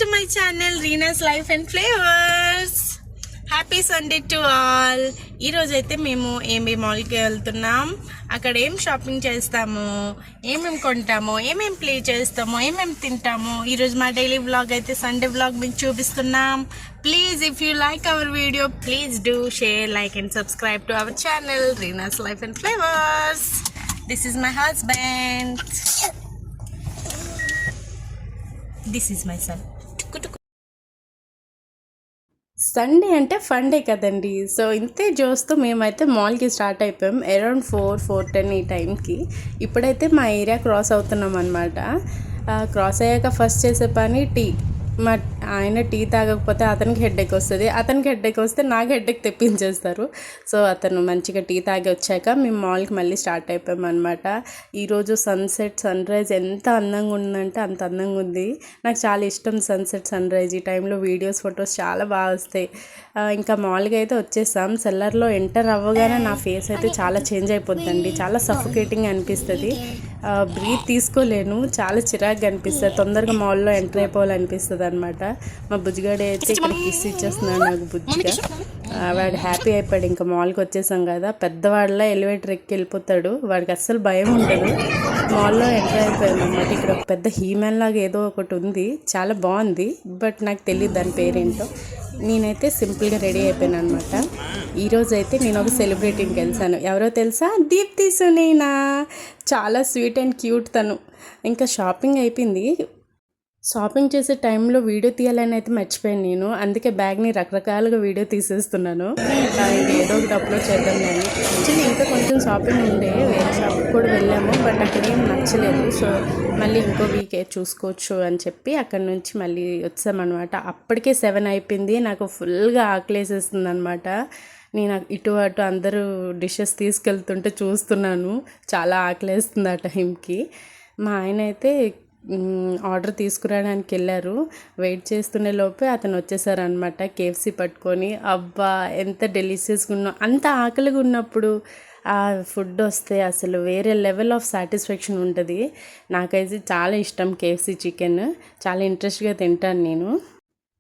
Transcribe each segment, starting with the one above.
to my channel Reena's Life and Flavors. Happy Sunday to all. ఈరోజు అయితే మేము ఏమి మాల్కి వెళ్తున్నాం, అక్కడ ఏం షాపింగ్ చేస్తాము, ఏమేమి కొంటాము, ఏమేమి ప్లే చేస్తాము, ఏమేమి తింటాము. ఈరోజు మా డైలీ వ్లాగ్ అయితే సండే వ్లాగ్ మీకు చూపిస్తున్నాం. Please if you like our video please do share, like and subscribe to our channel Reena's Life and Flavors. This is my husband. This is my son. Sunday అంటే funday కదండి. So ఇంతే జోస్తో మేమైతే మాల్కి start అయిపోయాం around 4:10 ఈ టైంకి. ఇప్పుడైతే మా ఏరియా క్రాస్ అవుతున్నాం అనమాట. క్రాస్ అయ్యాక ఫస్ట్ చేసే పని టీ. మా ఆయన టీ తాగకపోతే అతనికి హెడ్ఏక్ వస్తుంది, అతనికి హెడ్ఏక్ వస్తే నాకు హెడ్ఏక్ తెప్పించేస్తారు. సో అతను మంచిగా టీ తాగి వచ్చాక మేము మాల్కి మళ్ళీ స్టార్ట్ అయిపోయాం అనమాట. ఈరోజు సన్సెట్ సన్ రైజ్ ఎంత అందంగా ఉందంటే అంత అందంగా ఉంది. నాకు చాలా ఇష్టం సన్సెట్ సన్ రైజ్. ఈ టైంలో వీడియోస్ ఫొటోస్ చాలా బాగా వస్తాయి. ఇంకా మాల్గా అయితే వచ్చేసాం. సెల్లర్లో ఎంటర్ అవ్వగానే నా ఫేస్ అయితే చాలా చేంజ్ అయిపోద్దండి. చాలా సఫోకేటింగ్ అనిపిస్తుంది, బ్రీత్ తీసుకోలేను, చాలా చిరాగ్గా అనిపిస్తుంది. తొందరగా మాల్లో ఎంటర్ అయిపోవాలనిపిస్తుంది అనమాట. మా బుజ్జిగాడు అయితే ఇక్కడ కిస్ ఇచ్చేస్తున్నాడు నాకు బుజ్జిగా. వాడు హ్యాపీ అయిపోయాడు. ఇంకా మాల్కి వచ్చేసాం కదా, పెద్దవాళ్ళ ఎలివేటర్ ఎక్కి వెళ్ళిపోతాడు, వాడికి అస్సలు భయం ఉండదు. మాల్లో ఎంటర్ అయిపోయాను అనమాట. ఇక్కడ ఒక పెద్ద హీమెన్ లాగా ఏదో ఒకటి ఉంది, చాలా బాగుంది, బట్ నాకు తెలియదు దాని పేరేంటో. నేనైతే సింపుల్గా రెడీ అయిపోయాను అనమాట. ఈరోజు అయితే నేను ఒక సెలబ్రిటీకి వెళ్తాను. ఎవరో తెలుసా? దీప్తి సునీనా. చాలా స్వీట్ అండ్ క్యూట్ తను. ఇంకా షాపింగ్ అయిపోయింది. షాపింగ్ చేసే టైంలో వీడియో తీయాలని అయితే మర్చిపోయాను నేను, అందుకే బ్యాగ్ని రకరకాలుగా వీడియో తీసేస్తున్నాను. ఇది ఏదో ఒకటి అప్లోడ్ చేద్దాం కానీ. యాక్చువల్లీ ఇంకా కొంచెం షాపింగ్ ఉండే, వేరే షాప్కి కూడా వెళ్ళాము, బట్ అక్కడ ఏం నచ్చలేదు. సో మళ్ళీ ఇంకో వీకే చూసుకోవచ్చు అని చెప్పి అక్కడ నుంచి మళ్ళీ వచ్చామన్నమాట. అప్పటికే 7 అయిపోయింది. నాకు ఫుల్గా ఆకలేసేస్తుంది అనమాట. నేను ఇటు అటు అందరూ డిషెస్ తీసుకెళ్తుంటే చూస్తున్నాను, చాలా ఆకలేస్తుంది ఆ టైంకి. మా ఆయన అయితే ఆర్డర్ తీసుకురావడానికి వెళ్ళారు. వెయిట్ చేస్తునే లోపే అతను వచ్చేసారనమాట కేఎఫ్సీ పట్టుకొని. అబ్బా ఎంత డెలిషియస్గా ఉన్నా, అంత ఆకలిగా ఉన్నప్పుడు ఆ ఫుడ్ వస్తే అసలు వేరే లెవెల్ ఆఫ్ సాటిస్ఫాక్షన్ ఉంటుంది. నాకైతే చాలా ఇష్టం కేఎఫ్సీ చికెన్, చాలా ఇంట్రెస్ట్గా తింటాను నేను.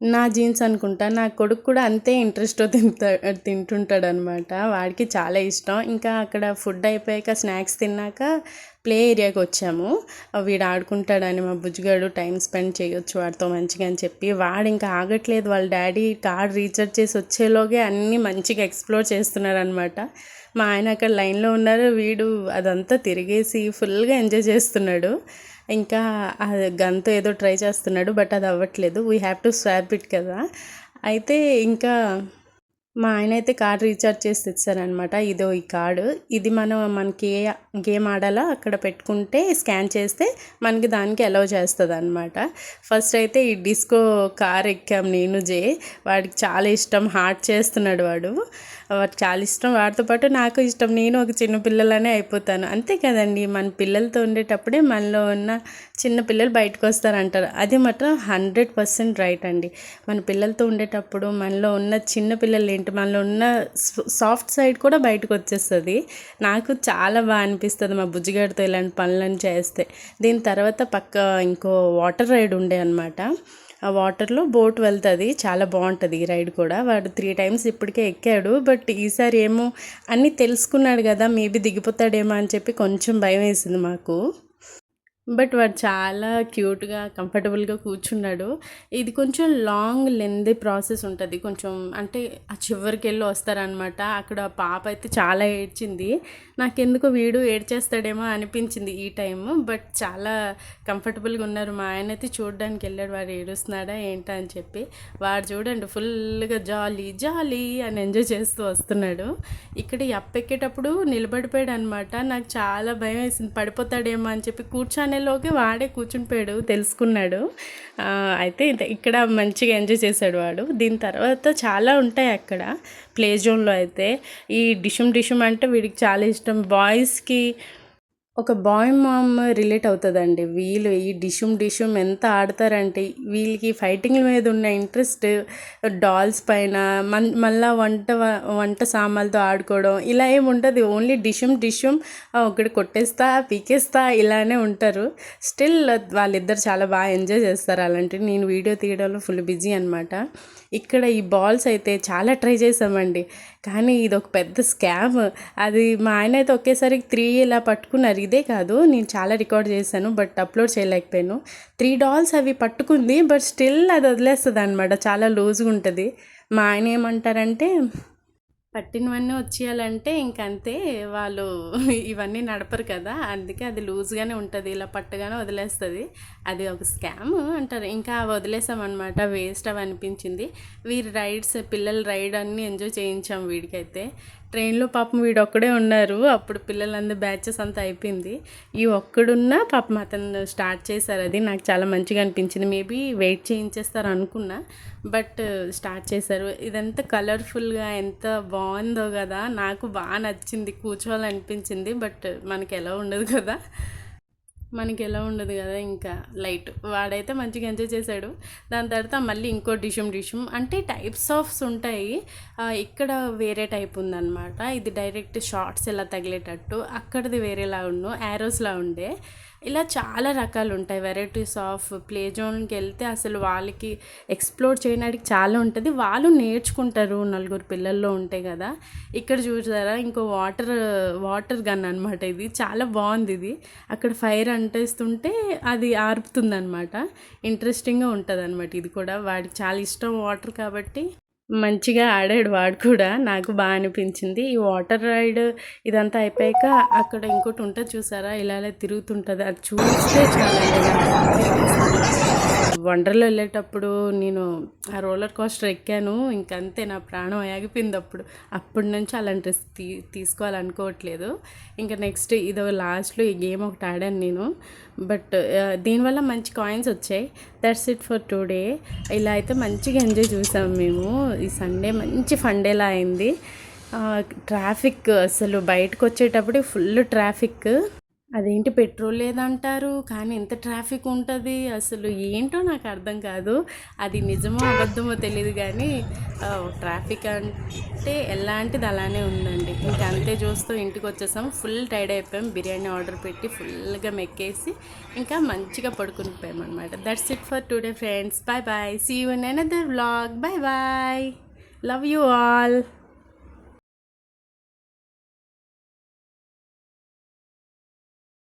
నా జీన్స్ అనుకుంటా, నా కొడుకు కూడా అంతే ఇంట్రెస్ట్తో తింటుంటాడు అనమాట. వాడికి చాలా ఇష్టం. ఇంకా అక్కడ ఫుడ్ అయిపోయాక స్నాక్స్ తిన్నాక ప్లే ఏరియాకి వచ్చాము. వీడు ఆడుకుంటాడని మా బుజ్జిగాడు టైం స్పెండ్ చేయొచ్చు వాడితో మంచిగా అని చెప్పి వాడు ఇంకా ఆగట్లేదు. వాళ్ళ డాడీ కార్డ్ రీఛార్జ్ చేసి వచ్చేలోగే అన్నీ మంచిగా ఎక్స్ప్లోర్ చేస్తున్నారు అనమాట. మా ఆయన అక్కడ లైన్లో ఉన్నారు, వీడు అదంతా తిరిగేసి ఫుల్గా ఎంజాయ్ చేస్తున్నాడు. ఇంకా గన్తో ఏదో ట్రై చేస్తున్నాడు, బట్ అది అవ్వట్లేదు. We have to swap it కదా. అయితే ఇంకా మా ఆయన అయితే కార్డ్ రీఛార్జ్ చేసి తెచ్చారనమాట. ఇదో ఈ కార్డు, ఇది మనకి ఏ గేమ్ ఆడాలో అక్కడ పెట్టుకుంటే స్కాన్ చేస్తే మనకి దానికి అలౌ చేస్తుంది అనమాట. ఫస్ట్ అయితే ఈ డిస్కో కార్ ఎక్కాం నేను వాడికి చాలా ఇష్టం, హార్ట్ చేస్తున్నాడు వాడికి చాలా ఇష్టం. వాడితో పాటు నాకు ఇష్టం, నేను ఒక చిన్న పిల్లలనే అయిపోతాను. అంతే కదండి, మన పిల్లలతో ఉండేటప్పుడే మనలో ఉన్న చిన్న పిల్లలు బయటకు వస్తారంటారు. అది మాత్రం 100% రైట్ అండి. మన పిల్లలతో ఉండేటప్పుడు మనలో ఉన్న చిన్న పిల్లలు ఏంటి, మనలో ఉన్న సాఫ్ట్ సైడ్ కూడా బయటకు వచ్చేస్తుంది. నాకు చాలా బాగా అనిపిస్తుంది మా బుజ్జిగాడితో ఇలాంటి పనులను చేస్తే. దీని తర్వాత పక్క ఇంకో వాటర్ రైడ్ ఉండే అనమాట. ఆ వాటర్లో బోట్ వెళ్తుంది, చాలా బాగుంటుంది ఈ రైడ్ కూడా. వాడు 3 times ఇప్పటికే ఎక్కాడు, బట్ ఈసారి ఏమో అన్నీ తెలుసుకున్నాడు కదా, మేబీ దిగిపోతాడేమో అని చెప్పి కొంచెం భయం వేసింది మాకు. బట్ వాడు చాలా క్యూట్గా కంఫర్టబుల్గా కూర్చున్నాడు. ఇది కొంచెం లాంగ్ లెంతీ ప్రాసెస్ ఉంటుంది కొంచెం, అంటే ఆ చివరికి వెళ్ళి వస్తారనమాట. అక్కడ పాప అయితే చాలా ఏడ్చింది. నాకెందుకో వీడు ఏడ్చేస్తాడేమో అనిపించింది ఈ టైం, బట్ చాలా కంఫర్టబుల్గా ఉన్నారు. మా ఆయన అయితే చూడడానికి వెళ్ళాడు, వాడు ఏడుస్తున్నాడా ఏంటా అని చెప్పి. వాడు చూడండి ఫుల్గా జాలీ జాలీ అని ఎంజాయ్ చేస్తూ వస్తున్నాడు. ఇక్కడ ఎక్కేటప్పుడు నిలబడిపోయాడు అనమాట. నాకు చాలా భయం వేసింది, పడిపోతాడేమో అని చెప్పి. కూర్చొనేలోకి వాడే కూర్చునిపోయాడు, తెలుసుకున్నాడు. అయితే ఇక్కడ మంచిగా ఎంజాయ్ చేశాడు వాడు. దీని తర్వాత చాలా ఉంటాయి అక్కడ ప్లే జోన్లో. అయితే ఈ డిషుమ్ అంటే వీడికి చాలా ఇష్టం. బాయ్స్కి ఒక బాయ్ మామ్ రిలేట్ అవుతుందండి. వీళ్ళు ఈ డిషుమ్ ఎంత ఆడతారంటే వీళ్ళకి ఫైటింగ్ల మీద ఉన్న ఇంట్రెస్ట్ డాల్స్ పైన మళ్ళా వంట సామాన్లతో ఆడుకోవడం ఇలా ఏమి ఉండదు. ఓన్లీ డిషుమ్ ఒకటి కొట్టేస్తా పీకేస్తా ఇలానే ఉంటారు. స్టిల్ వాళ్ళిద్దరు చాలా బాగా ఎంజాయ్ చేస్తారు. అలాంటివి నేను వీడియో తీయడంలో ఫుల్ బిజీ అనమాట. ఇక్కడ ఈ బాల్స్ అయితే చాలా ట్రై చేసామండి, కానీ ఇది ఒక పెద్ద స్కామ్. అది మా ఆయన అయితే ఒకేసారి 3 ఇలా పట్టుకున్నారు. ఇదే కాదు, నేను చాలా రికార్డ్ చేశాను బట్ అప్లోడ్ చేయలేకపోయాను. 3 డాల్స్ అవి పట్టుకుంది, బట్ స్టిల్ అది వదిలేస్తుంది అనమాట. చాలా లూజ్గా ఉంటుంది. మా ఆయన ఏమంటారంటే పట్టినవన్నీ వచ్చేయాలంటే ఇంకంతే, వాళ్ళు ఇవన్నీ నడపరు కదా, అందుకే అది లూజ్గానే ఉంటుంది, ఇలా పట్టగానే వదిలేస్తుంది. అది ఒక స్కామ్ అంటారు. ఇంకా వదిలేసామన్నమాట. వేస్ట్ అవి అనిపించింది. వీరి రైడ్స్, పిల్లల రైడ్ అన్నీ ఎంజాయ్ చేయించాం వీడికైతే. ట్రైన్లో పాపం వీడు ఒక్కడే ఉన్నారు. అప్పుడు పిల్లలందరూ బ్యాచెస్ అంతా అయిపోయింది. ఈ ఒక్కడున్నా పాపం అతను స్టార్ట్ చేశారు. అది నాకు చాలా మంచిగా అనిపించింది. మేబీ వెయిట్ చేయించేస్తారు అనుకున్నా, బట్ స్టార్ట్ చేశారు. ఇదంతా కలర్ఫుల్గా ఎంత బాగుందో కదా, నాకు బాగా నచ్చింది. కూర్చోవాలనిపించింది, బట్ మనకి ఎలా ఉండదు కదా ఇంకా లైట్. వాడైతే మంచిగా ఎంజాయ్ చేశాడు. దాని తర్వాత మళ్ళీ ఇంకో డిషుమ్ అంటే టైప్స్ ఆఫ్స్ ఉంటాయి. ఇక్కడ వేరే టైప్ ఉందన్నమాట. ఇది డైరెక్ట్ షార్ట్స్ ఎలా తగిలేటట్టు, అక్కడిది వేరేలా యారోస్లా ఉండే. ఇలా చాలా రకాలు ఉంటాయి. వెరైటీస్ ఆఫ్ ప్లే జోన్కి వెళ్తే అసలు వాళ్ళకి ఎక్స్ప్లోర్ చేయడానికి చాలా ఉంటుంది. వాళ్ళు నేర్చుకుంటారు. 4 పిల్లల్లో ఉంటాయి కదా. ఇక్కడ చూసారా, ఇంకో వాటర్ గన్ అనమాట. ఇది చాలా బాగుంది. ఇది అక్కడ ఫైర్ అంటేస్తుంటే అది ఆర్పుతుందనమాట. ఇంట్రెస్టింగ్గా ఉంటుంది అనమాట. ఇది కూడా వాడికి చాలా ఇష్టం వాటర్ కాబట్టి మంచిగా ఆడాడు వాడు కూడా. నాకు బాగా అనిపించింది. ఈ వాటర్ రైడ్ ఇదంతా అయిపోయాక అక్కడ ఇంకోటి ఉంటుంది చూసారా, ఇలా తిరుగుతుంటుంది. అది చూస్తే చాలా వండర్లో వెళ్ళేటప్పుడు నేను ఆ రోలర్ కోస్టర్ ఎక్కాను. ఇంకంతే, నా ప్రాణం ఆగిపోయింది. అప్పటి నుంచి అలాంటి డ్రెస్ తీసుకోవాలనుకోవట్లేదు. ఇంకా నెక్స్ట్ ఇదో లాస్ట్లో ఈ గేమ్ ఒకటి ఆడాను నేను, బట్ దీనివల్ల మంచి కాయిన్స్ వచ్చాయి. That's it for today. ఇలా అయితే మంచిగా ఎంజాయ్ చూసాము మేము. ఈ సండే మంచి ఫండేలా అయింది. ట్రాఫిక్ అసలు బయటకు వచ్చేటప్పుడు ఫుల్ ట్రాఫిక్. అదేంటి పెట్రోల్ లేదంటారు, కానీ ఎంత ట్రాఫిక్ ఉంటుంది అసలు ఏంటో నాకు అర్థం కాదు. అది నిజమో అబద్ధమో తెలియదు, కానీ ట్రాఫిక్ అంటే ఎలాంటిది అలానే ఉందండి. ఇంకా అంతే చూస్తూ ఇంటికి వచ్చేసాం. ఫుల్ టైర్డ్ అయిపోయాం. బిర్యానీ ఆర్డర్ పెట్టి ఫుల్గా మెక్కేసి ఇంకా మంచిగా పడుకుని పోయాం అనమాట. That's it for today friends. Bye bye. See you in another vlog. Bye bye. Love you all.